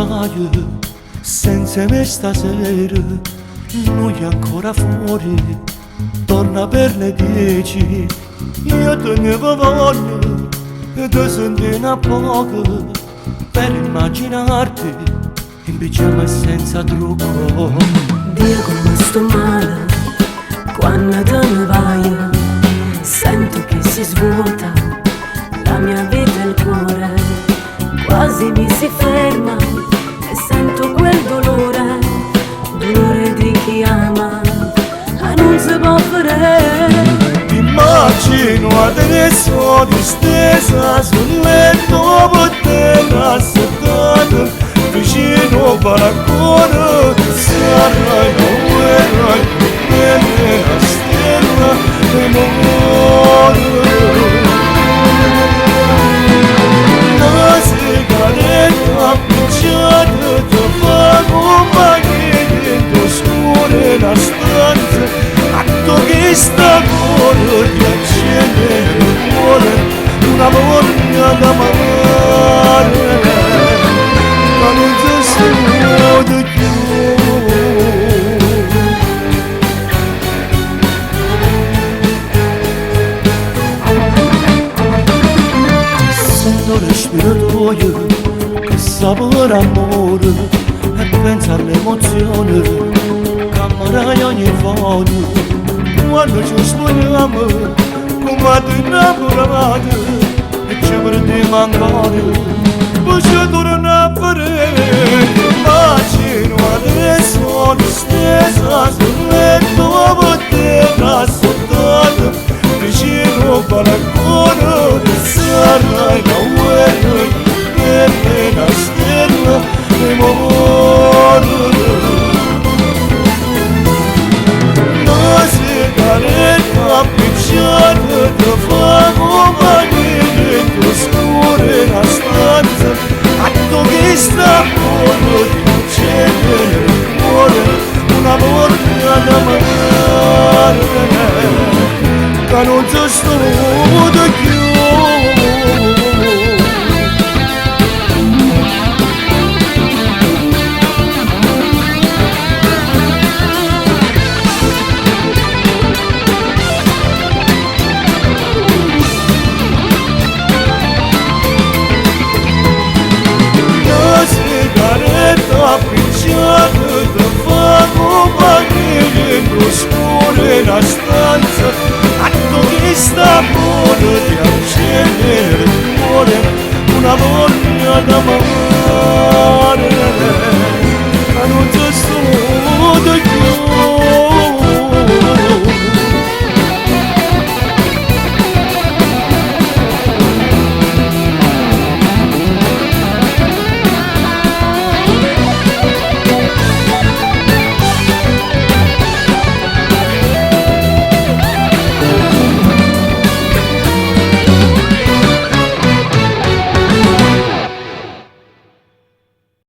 sai, senza me stasera, noi ancora fuori, torna per le 10, io te ne voglio, e te senti una poco, per immaginarti, in pigiama e senza trucco. Dio come sto male, quando te ne vai, sento che si svuota la mia vita e il cuore, quasi mi si ferma e sento quel dolore, dolore di chi ama e non si può fare. Immagino adesso distesa sul letto, bottega assettata, vicino al balcone, sarai non bene la stella d'amore. La sigaretta appicciata ti fa compagnia dentro scure la stanza, atto che sta cuore ti accende il cuore, una voglia d'amare, ma non ti sento più. Sento respiratoio che sapore amore e pensa all'emozione che ammerai ogni volta. Quando ci spogliamo, come ti innamorate, e ci perdiamo ancora, poi ci torna a vedere. Immagino adesso distesa sul letto, bottega assettata, vicino al balcone, sarai la guerra, e la stella d'amore. Appicciata ti fa compagnia dentro scure la stanza, atto che sta cuore ti accende il cuore, una voglia d'amare, che non ti sto più.